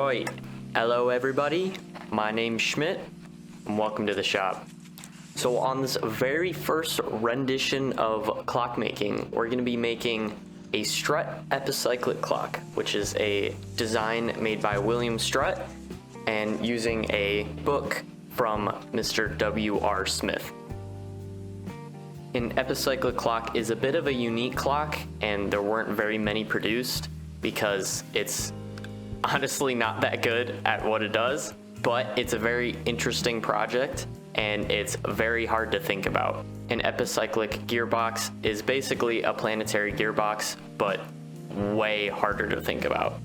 Alright, hello everybody, my name's Schmidt, and welcome to the shop. So on this very first rendition of clockmaking, we're going to be making a Strutt Epicyclic Clock, which is a design made by William Strutt and using a book from Mr. W.R. Smith. An epicyclic clock is a bit of a unique clock, and there weren't very many produced because it's honestly not that good at what it does, but it's a very interesting project and it's very hard to think about. An epicyclic gearbox is basically a planetary gearbox, but way harder to think about.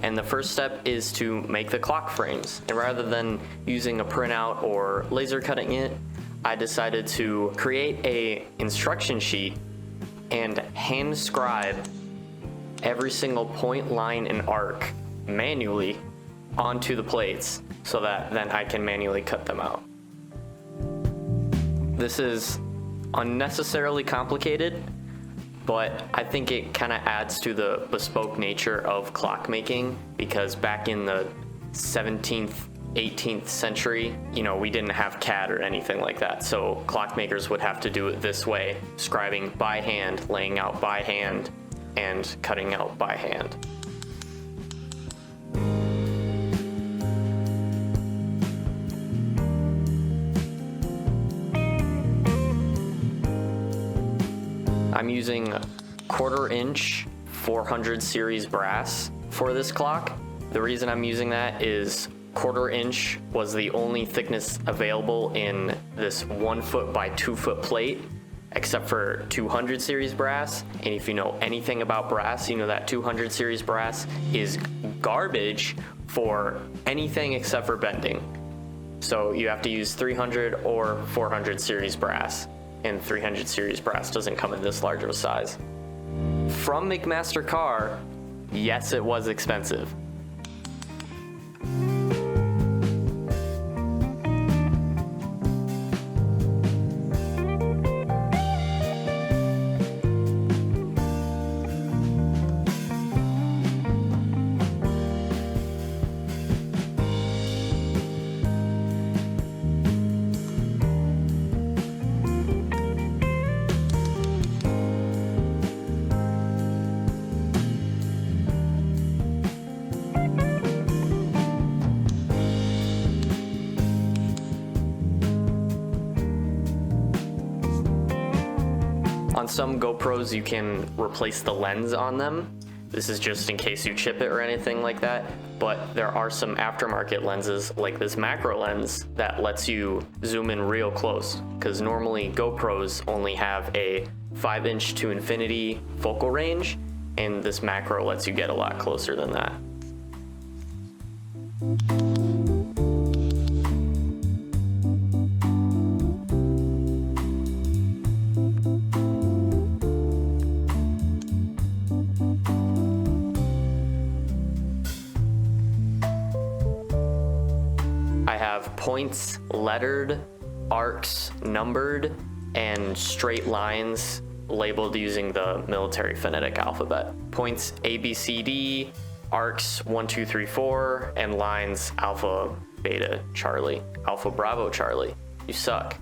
And the first step is to make the clock frames. And rather than using a printout or laser cutting it, I decided to create a instruction sheet and hand scribe every single point, line, and arc manually onto the plates so that then I can manually cut them out. This is unnecessarily complicated, but I think it kind of adds to the bespoke nature of clockmaking, because back in the 17th, 18th century, we didn't have CAD or anything like that, so clockmakers would have to do it this way, scribing by hand, laying out by hand, and cutting out by hand. I'm using 1/4 inch 400 series brass for this clock. The reason I'm using that is 1/4 inch was the only thickness available in this 1 foot by 2 foot plate, except for 200 series brass. And if you know anything about brass, you know that 200 series brass is garbage for anything except for bending. So you have to use 300 or 400 series brass, and 300 series brass doesn't come in this large of a size. From McMaster Carr, yes, it was expensive. On some GoPros, you can replace the lens on them. This is just in case you chip it or anything like that. But there are some aftermarket lenses, like this macro lens, that lets you zoom in real close. Because normally GoPros only have a 5-inch to infinity focal range, and this macro lets you get a lot closer than that. I have points lettered, arcs numbered, and straight lines labeled using the military phonetic alphabet. Points A, B, C, D, arcs 1, 2, 3, 4, and lines Alpha, Beta, Charlie, Alpha, Bravo, Charlie. You suck.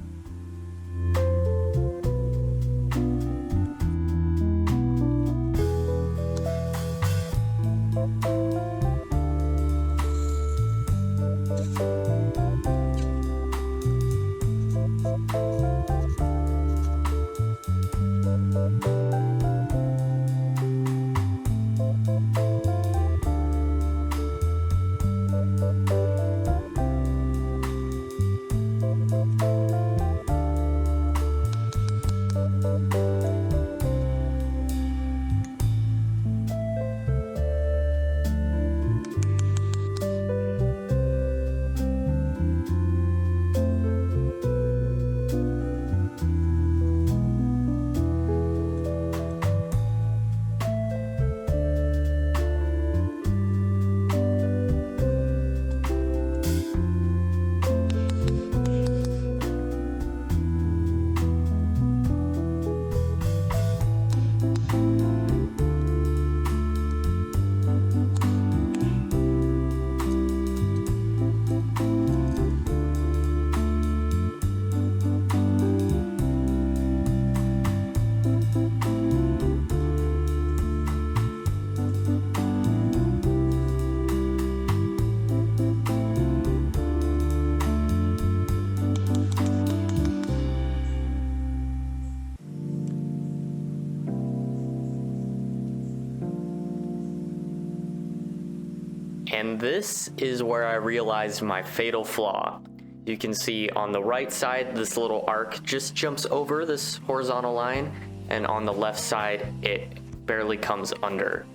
And this is where I realized my fatal flaw. You can see on the right side, this little arc just jumps over this horizontal line, and on the left side, it barely comes under.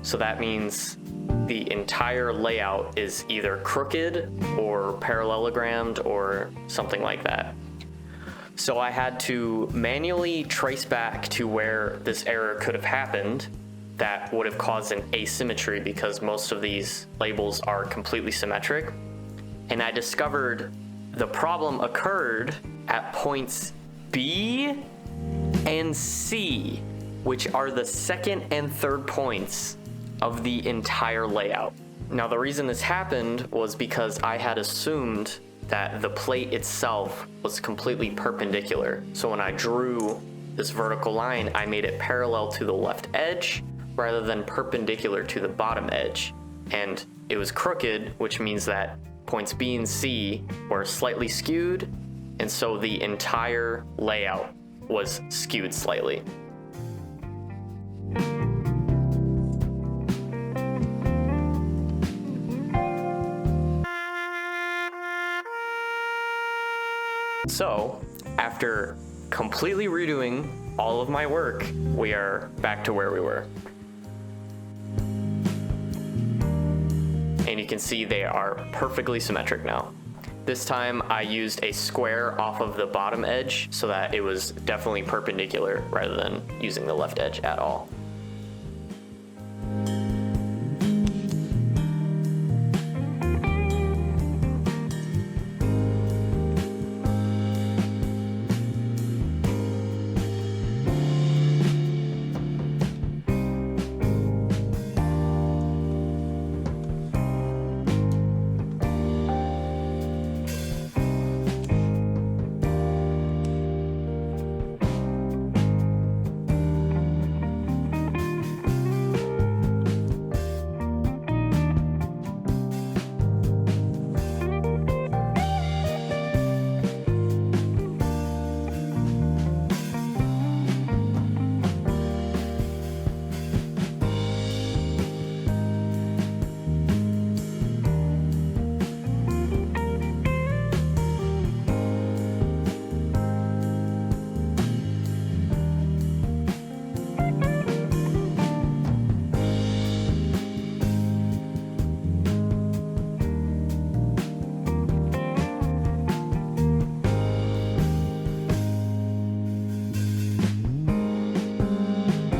So that means the entire layout is either crooked or parallelogrammed or something like that. So I had to manually trace back to where this error could have happened that would have caused an asymmetry, because most of these labels are completely symmetric. And I discovered the problem occurred at points B and C, which are the second and third points of the entire layout. Now, the reason this happened was because I had assumed that the plate itself was completely perpendicular. So when I drew this vertical line, I made it parallel to the left edge rather than perpendicular to the bottom edge. And it was crooked, which means that points B and C were slightly skewed, and so the entire layout was skewed slightly. So, after completely redoing all of my work, we are back to where we were. And you can see they are perfectly symmetric now. This time I used a square off of the bottom edge so that it was definitely perpendicular rather than using the left edge at all.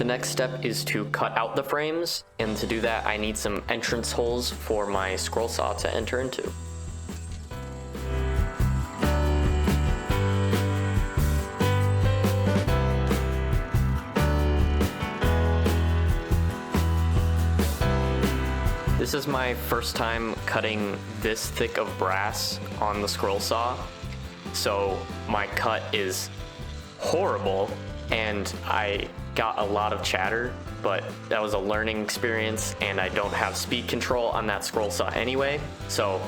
Next step is to cut out the frames, and to do that I need some entrance holes for my scroll saw to enter into. This is my first time cutting this thick of brass on the scroll saw, so my cut is horrible and I got a lot of chatter, but that was a learning experience and I don't have speed control on that scroll saw anyway, so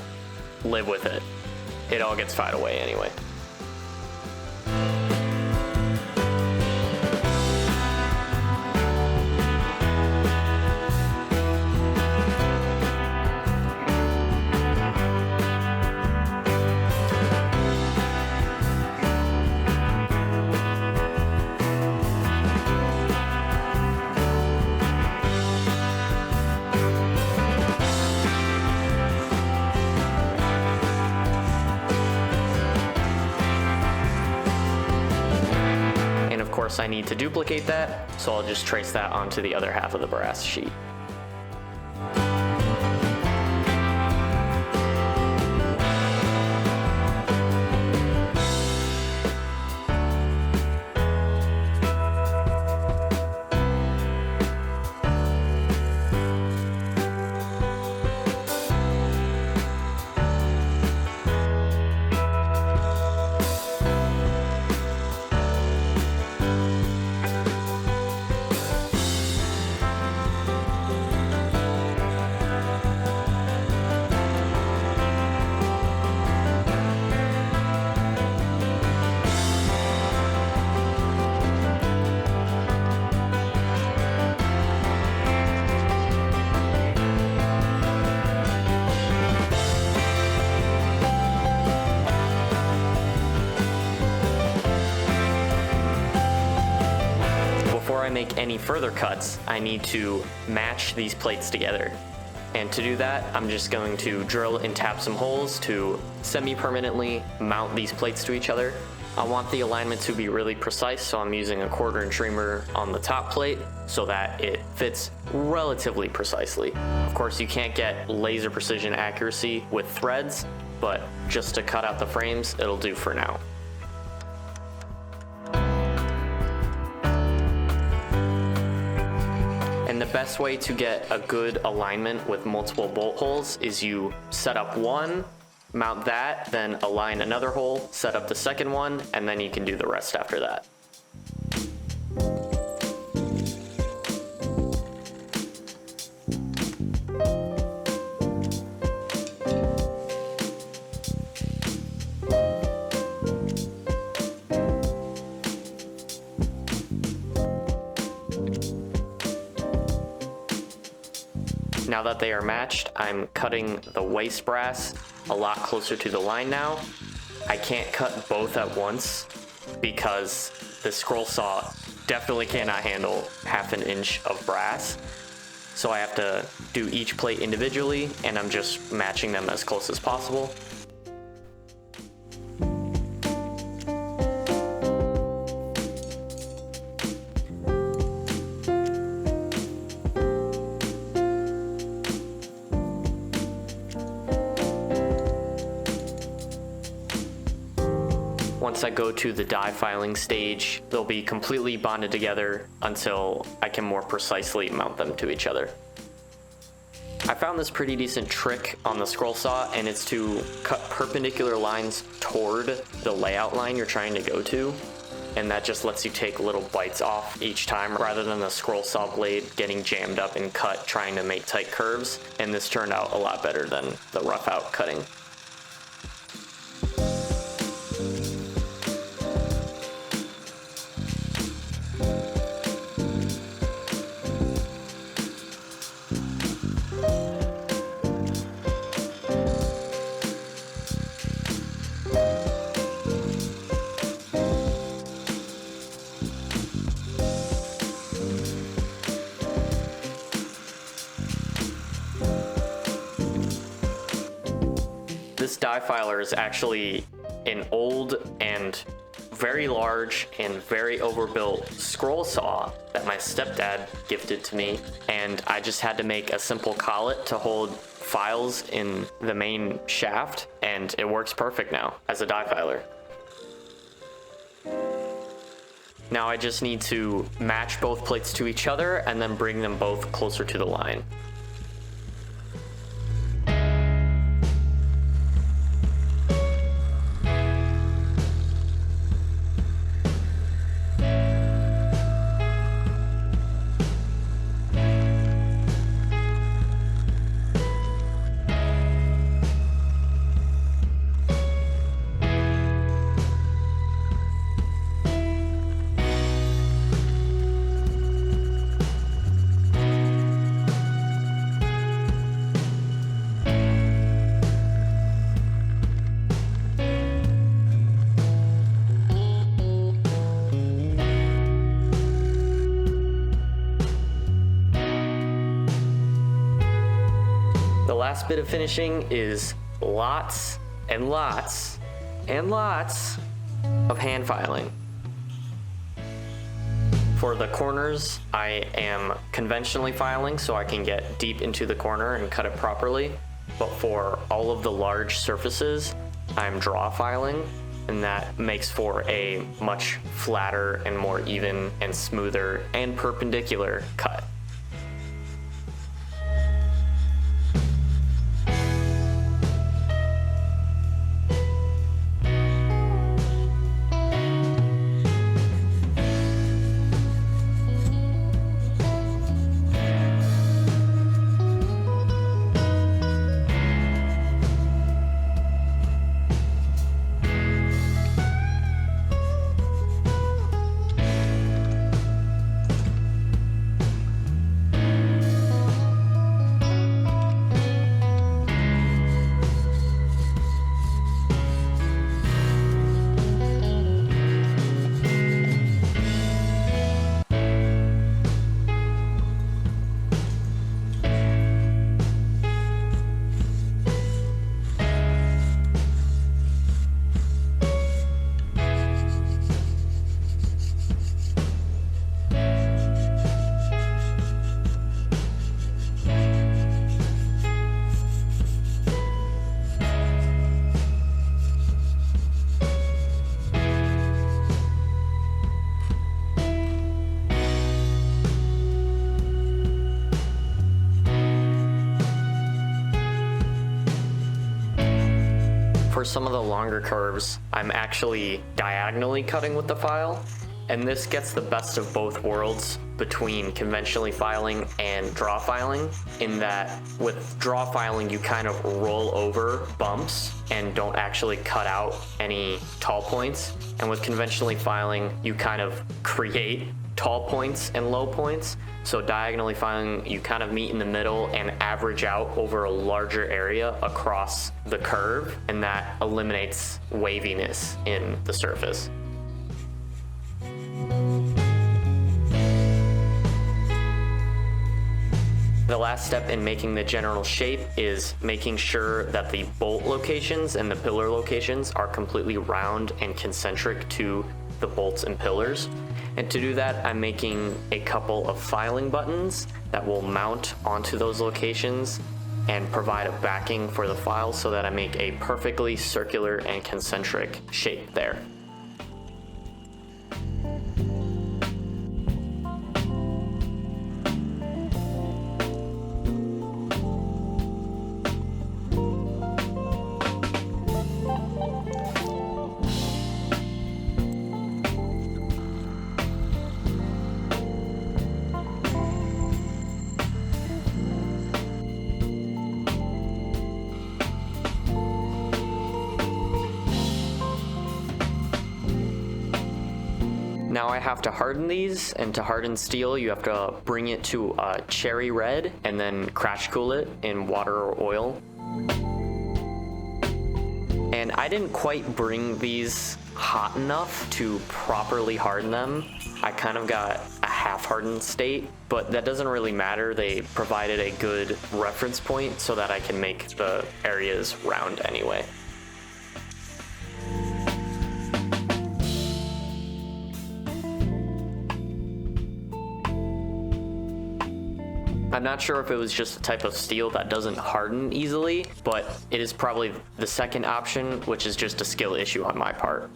live with it. It all gets filed away anyway. Of course, I need to duplicate that, so I'll just trace that onto the other half of the brass sheet. make any further cuts, I need to match these plates together. And to do that, I'm just going to drill and tap some holes to semi-permanently mount these plates to each other. I want the alignment to be really precise, so I'm using a 1/4 inch reamer on the top plate so that it fits relatively precisely. Of course, you can't get laser precision accuracy with threads, but just to cut out the frames, it'll do for now. And the best way to get a good alignment with multiple bolt holes is you set up one, mount that, then align another hole, set up the second one, and then you can do the rest after that. Now that they are matched, I'm cutting the waste brass a lot closer to the line now. I can't cut both at once because the scroll saw definitely cannot handle 1/2 inch of brass. So I have to do each plate individually, and I'm just matching them as close as possible. Once I go to the die filing stage, they'll be completely bonded together until I can more precisely mount them to each other. I found this pretty decent trick on the scroll saw, and it's to cut perpendicular lines toward the layout line you're trying to go to, and that just lets you take little bites off each time rather than the scroll saw blade getting jammed up and cut trying to make tight curves, and this turned out a lot better than the rough out cutting. This die filer is actually an old and very large and very overbuilt scroll saw that my stepdad gifted to me, and I just had to make a simple collet to hold files in the main shaft, and it works perfect now as a die filer. Now I just need to match both plates to each other and then bring them both closer to the line. The last bit of finishing is lots and lots and lots of hand filing. For the corners, I am conventionally filing so I can get deep into the corner and cut it properly. But for all of the large surfaces, I'm draw filing, and that makes for a much flatter and more even and smoother and perpendicular cut. for some of the longer curves, I'm actually diagonally cutting with the file, and this gets the best of both worlds between conventionally filing and draw filing, in that with draw filing you kind of roll over bumps and don't actually cut out any tall points, and with conventionally filing you kind of create tall points and low points. So diagonally filing, you kind of meet in the middle and average out over a larger area across the curve, and that eliminates waviness in the surface. The last step in making the general shape is making sure that the bolt locations and the pillar locations are completely round and concentric to the bolts and pillars. And to do that, I'm making a couple of filing buttons that will mount onto those locations and provide a backing for the file so that I make a perfectly circular and concentric shape there. Now I have to harden these, and to harden steel you have to bring it to a cherry red and then crash cool it in water or oil. And I didn't quite bring these hot enough to properly harden them. I kind of got a half hardened state, but that doesn't really matter. They provided a good reference point so that I can make the areas round anyway. I'm not sure if it was just a type of steel that doesn't harden easily, but it is probably the second option, which is just a skill issue on my part.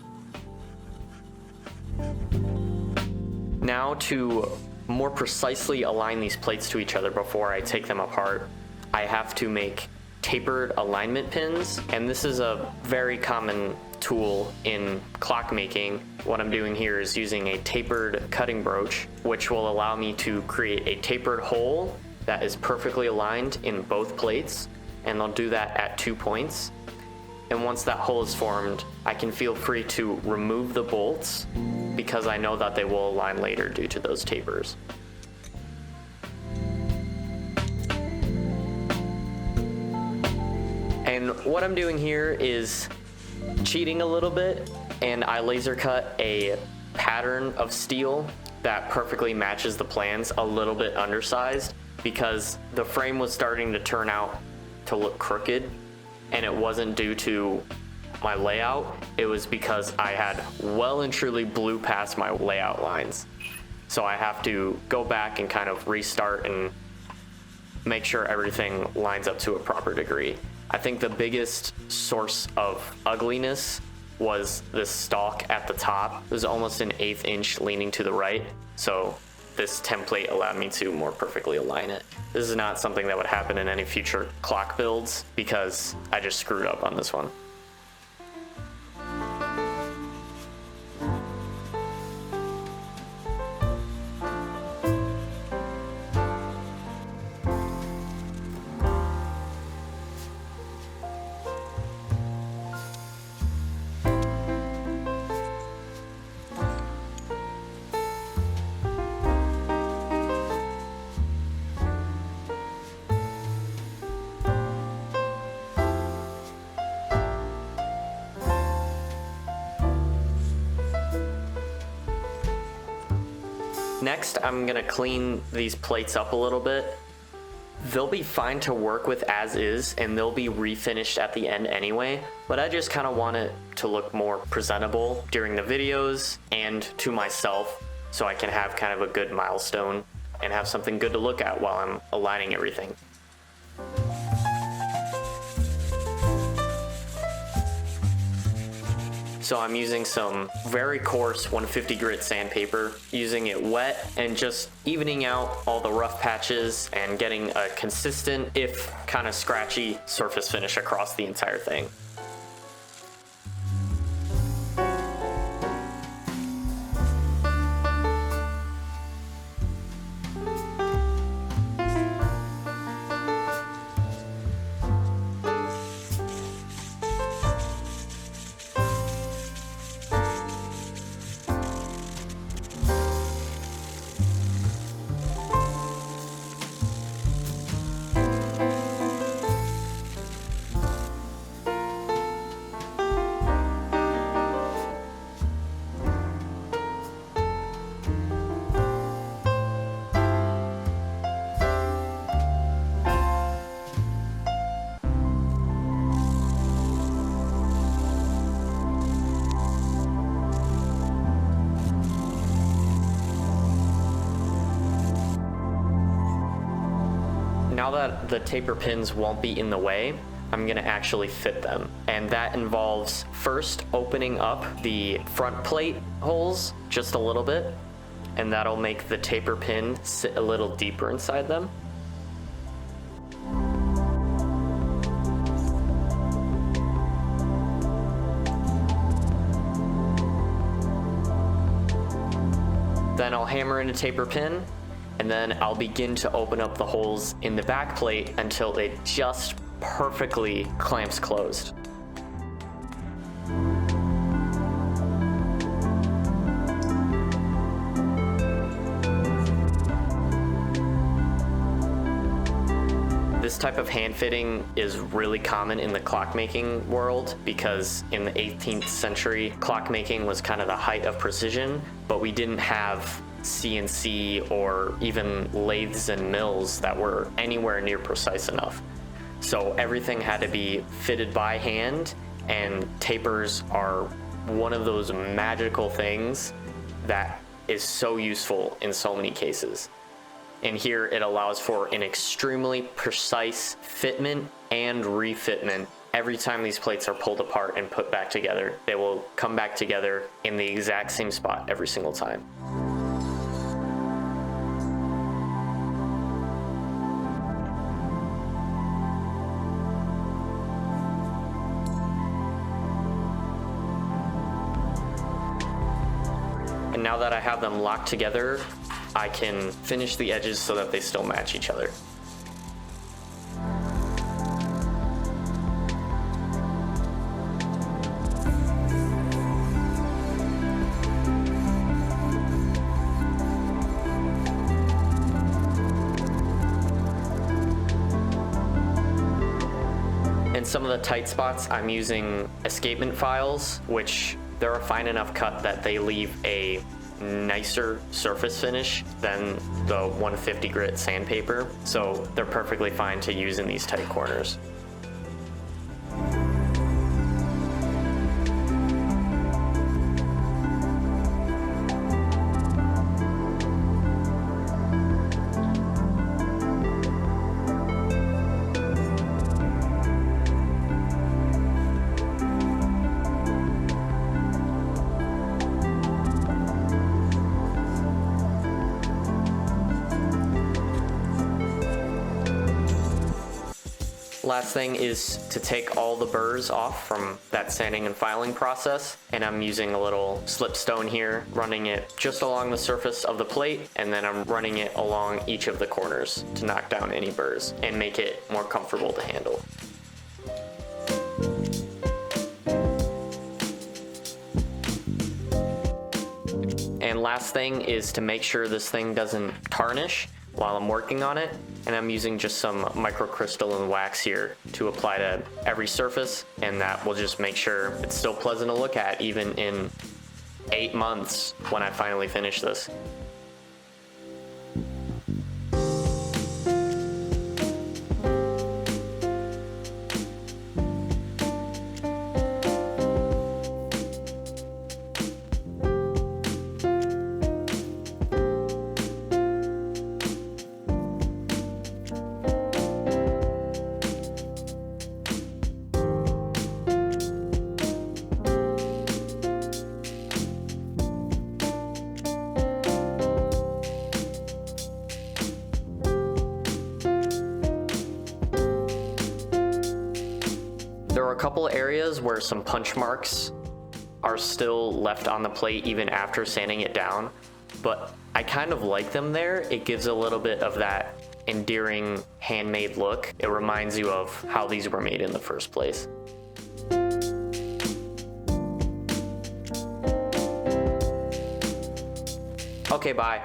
Now to more precisely align these plates to each other before I take them apart, I have to make tapered alignment pins, and this is a very common tool in clockmaking. What I'm doing here is using a tapered cutting broach, which will allow me to create a tapered hole that is perfectly aligned in both plates, and I'll do that at 2 points. And once that hole is formed, I can feel free to remove the bolts because I know that they will align later due to those tapers. And what I'm doing here is cheating a little bit, and I laser cut a pattern of steel that perfectly matches the plans, a little bit undersized, because the frame was starting to turn out to look crooked, and it wasn't due to my layout. It was because I had well and truly blew past my layout lines. So I have to go back and kind of restart and make sure everything lines up to a proper degree. I think the biggest source of ugliness was this stalk at the top. It was almost an 1/8 inch leaning to the right, so this template allowed me to more perfectly align it. This is not something that would happen in any future clock builds because I just screwed up on this one. Next, I'm gonna clean these plates up a little bit. They'll be fine to work with as is, and they'll be refinished at the end anyway, but I just kind of want it to look more presentable during the videos and to myself, so I can have kind of a good milestone and have something good to look at while I'm aligning everything. So I'm using some very coarse 150 grit sandpaper, using it wet and just evening out all the rough patches and getting a consistent, if kind of scratchy, surface finish across the entire thing. now that the taper pins won't be in the way, I'm gonna actually fit them. And that involves first opening up the front plate holes just a little bit, and that'll make the taper pin sit a little deeper inside them. Then I'll hammer in a taper pin, and then I'll begin to open up the holes in the back plate until it just perfectly clamps closed. This type of hand fitting is really common in the clockmaking world because in the 18th century, clockmaking was kind of the height of precision, but we didn't have CNC or even lathes and mills that were anywhere near precise enough. So everything had to be fitted by hand, and tapers are one of those magical things that is so useful in so many cases. And here it allows for an extremely precise fitment and refitment. Every time these plates are pulled apart and put back together, they will come back together in the exact same spot every single time. And now that I have them locked together, I can finish the edges so that they still match each other. In some of the tight spots, I'm using escapement files, which they're a fine enough cut that they leave a nicer surface finish than the 150 grit sandpaper, so they're perfectly fine to use in these tight corners. Last thing is to take all the burrs off from that sanding and filing process, and I'm using a little slipstone here, running it just along the surface of the plate, and then I'm running it along each of the corners to knock down any burrs and make it more comfortable to handle. And last thing is to make sure this thing doesn't tarnish while I'm working on it, and I'm using just some microcrystalline wax here to apply to every surface, and that will just make sure it's still pleasant to look at even in 8 months when I finally finish this. There are a couple areas where some punch marks are still left on the plate even after sanding it down, but I kind of like them there. It gives a little bit of that endearing handmade look. It reminds you of how these were made in the first place. Okay, bye.